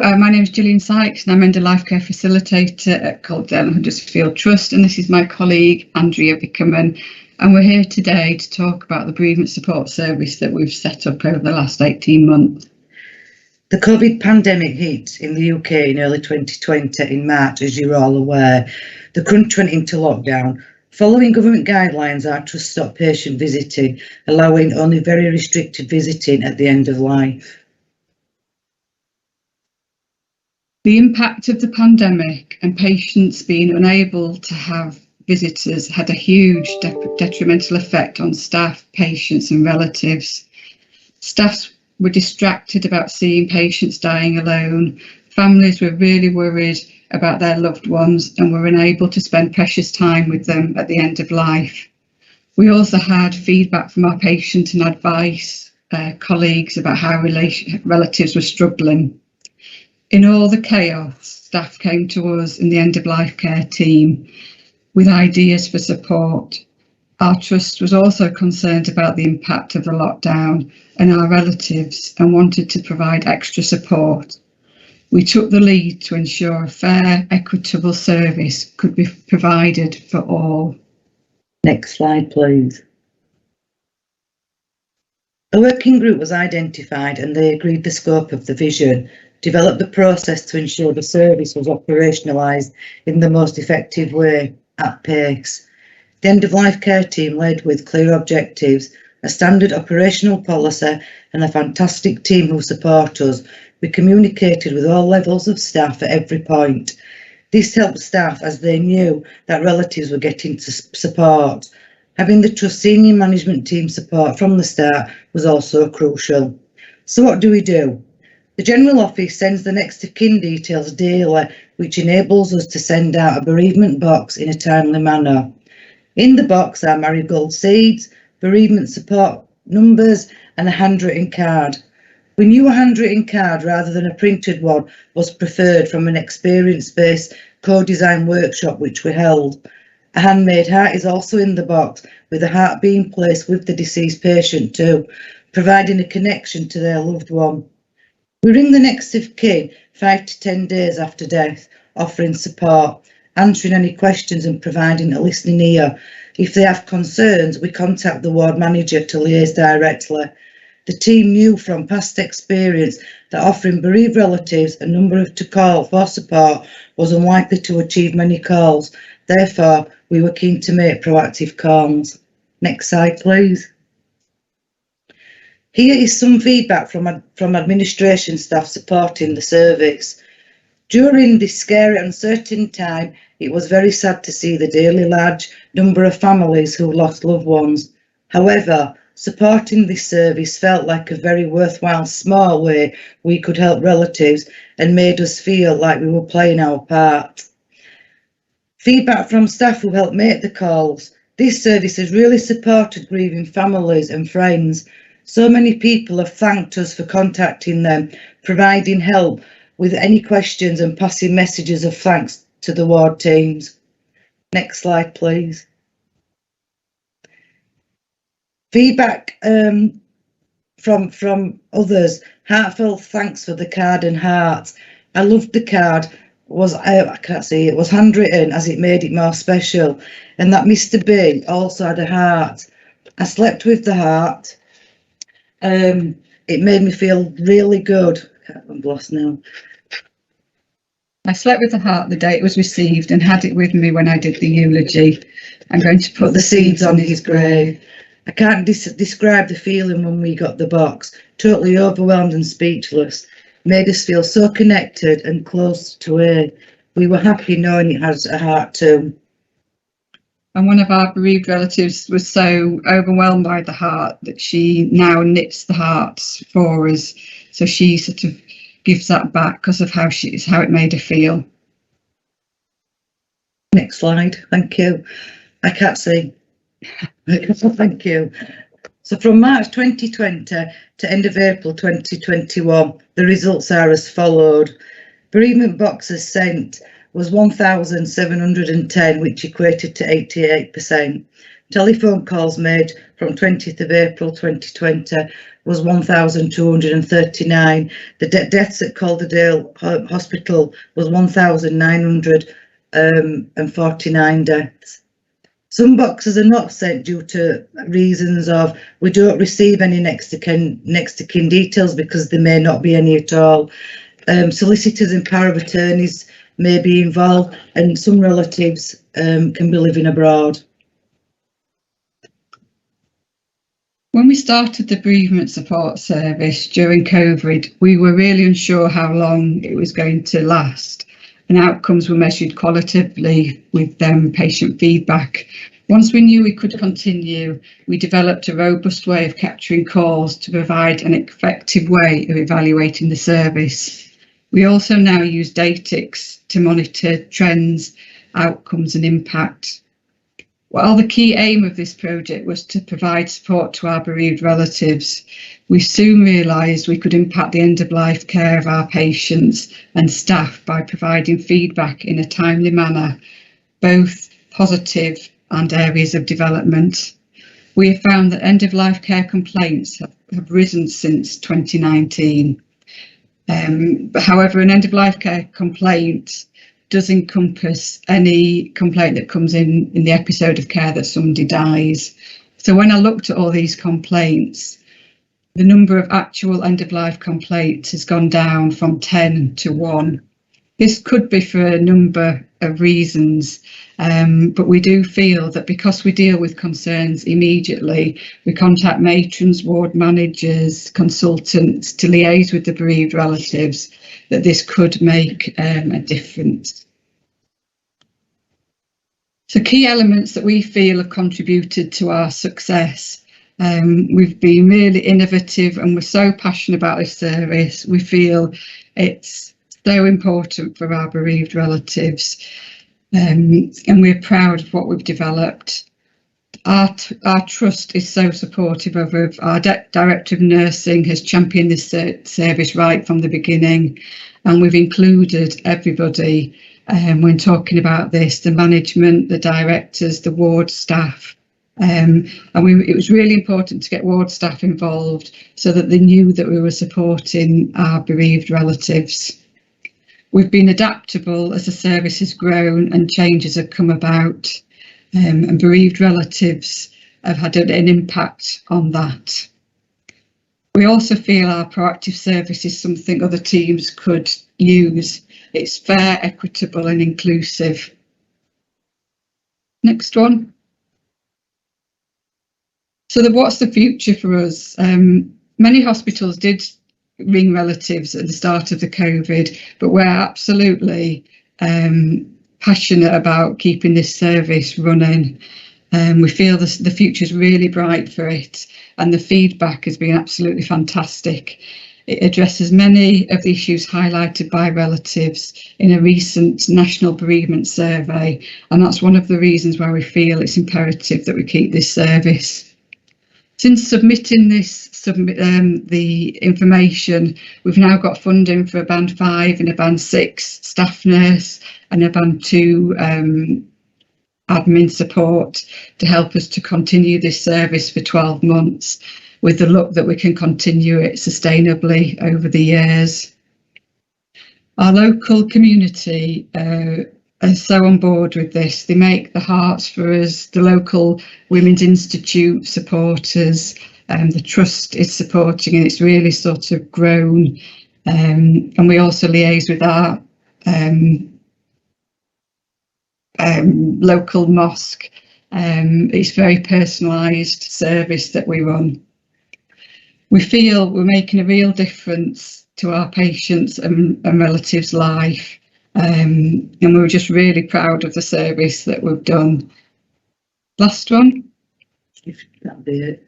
My name is Gillian Sykes and I'm End of Life Care Facilitator at Calderdale and Huddersfield Trust, and this is my colleague Andrea Vickerman, and we're here today to talk about the bereavement support service that we've set up over the last 18 months. The COVID pandemic hit in the UK in early 2020 in March, as you're all aware. The country went into lockdown. Following government guidelines, our trust stopped patient visiting, allowing only very restricted visiting at the end of life. The impact of the pandemic and patients being unable to have visitors had a huge detrimental effect on staff, patients and relatives. Staff were distracted about seeing patients dying alone. Families were really worried about their loved ones and were unable to spend precious time with them at the end of life. We also had feedback from our patient and advice colleagues about how relatives were struggling. In all the chaos, staff came to us in the end of life care team with ideas for support. Our trust was also concerned about the impact of the lockdown and our relatives and wanted to provide extra support. We took the lead to ensure a fair, equitable service could be provided for all. Next slide, please. A working group was identified and they agreed the scope of the vision, developed the process to ensure the service was operationalised in the most effective way at pace. The end of life care team led with clear objectives, a standard operational policy and a fantastic team who support us. We communicated with all levels of staff at every point. This helped staff as they knew that relatives were getting support. Having the trust senior management team support from the start was also crucial. So what do? The General Office sends the next of kin details daily, which enables us to send out a bereavement box in a timely manner. In the box are marigold seeds, bereavement support numbers and a handwritten card. We knew a handwritten card rather than a printed one was preferred from an experience-based co-design workshop which we held. A handmade heart is also in the box, with the heart being placed with the deceased patient too, providing a connection to their loved one. We ring the next of kin 5 to 10 days after death, offering support, answering any questions and providing a listening ear. If they have concerns, we contact the ward manager to liaise directly. The team knew from past experience that offering bereaved relatives a number to call for support was unlikely to achieve many calls. Therefore, we were keen to make proactive calls. Next slide, please. Here is some feedback from administration staff supporting the service. During this scary, uncertain time, it was very sad to see the daily large number of families who lost loved ones. However, supporting this service felt like a very worthwhile small way we could help relatives and made us feel like we were playing our part. Feedback from staff who helped make the calls. This service has really supported grieving families and friends. So many people have thanked us for contacting them, providing help with any questions and passing messages of thanks to the ward teams. Next slide, please. Feedback from others. Heartfelt thanks for the card and hearts. I loved the card. I can't see it was handwritten as it made it more special, and that Mr. B also had a heart. I slept with the heart. It made me feel really good. I'm lost now. I slept with the heart the day it was received and had it with me when I did the eulogy. I'm going to put the seeds on his grave. I can't describe the feeling when we got the box. Totally overwhelmed and speechless. Made us feel so connected and close to it. We were happy knowing it has a heart too. And one of our bereaved relatives was so overwhelmed by the heart that she now knits the hearts for us. So she sort of gives that back because of how it made her feel. Next slide, thank you. I can't see. Thank you. So from March 2020 to end of April 2021, the results are as followed. Bereavement boxes sent was 1,710, which equated to 88%. Telephone calls made from 20th of April 2020 was 1,239. The deaths at Calderdale Hospital was 1,949 deaths. Some boxes are not sent due to reasons of we don't receive any next of kin details because there may not be any at all. Solicitors and power of attorneys may be involved, and some relatives can be living abroad. When we started the bereavement support service during COVID, we were really unsure how long it was going to last, and outcomes were measured qualitatively with patient feedback. Once we knew we could continue, we developed a robust way of capturing calls to provide an effective way of evaluating the service. We also now use Datix to monitor trends, outcomes and impact. While the key aim of this project was to provide support to our bereaved relatives, we soon realised we could impact the end-of-life care of our patients and staff by providing feedback in a timely manner, both positive and areas of development. We have found that end-of-life care complaints have risen since 2019. However, an end-of-life care complaint does encompass any complaint that comes in the episode of care that somebody dies. So when I looked at all these complaints, the number of actual end-of-life complaints has gone down from 10 to 1. This could be for a number of reasons, but we do feel that because we deal with concerns immediately, we contact matrons, ward managers, consultants to liaise with the bereaved relatives, that this could make a difference. So key elements that we feel have contributed to our success. We've been really innovative and we're so passionate about this service. We feel it's so important for our bereaved relatives, and we're proud of what we've developed. Our trust is so supportive of our Director of Nursing has championed this service right from the beginning, and we've included everybody when talking about this, the management, the directors, the ward staff. It was really important to get ward staff involved so that they knew that we were supporting our bereaved relatives. We've been adaptable as the service has grown and changes have come about, and bereaved relatives have had an impact on that. We also feel our proactive service is something other teams could use. It's fair, equitable and inclusive. Next one. So what's the future for us? Many hospitals did ring relatives at the start of the COVID, but we're absolutely passionate about keeping this service running. We feel the future is really bright for it, and the feedback has been absolutely fantastic. It addresses many of the issues highlighted by relatives in a recent national bereavement survey, and that's one of the reasons why we feel it's imperative that we keep this service. Since submitting the information, we've now got funding for a Band 5 and a Band 6 staff nurse and a Band 2 admin support to help us to continue this service for 12 months with the look that we can continue it sustainably over the years. Our local community are so on board with this. They make the hearts for us. The local Women's Institute supporters, the Trust is supporting, and it's really sort of grown. And we also liaise with our local mosque. It's very personalised service that we run. We feel we're making a real difference to our patients and relatives' life. And we were just really proud of the service that we've done. Last one. That'll be it.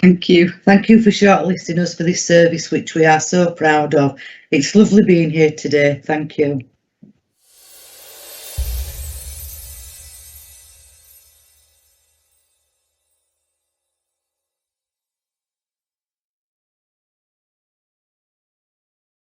Thank you. Thank you for shortlisting us for this service, which we are so proud of. It's lovely being here today. Thank you.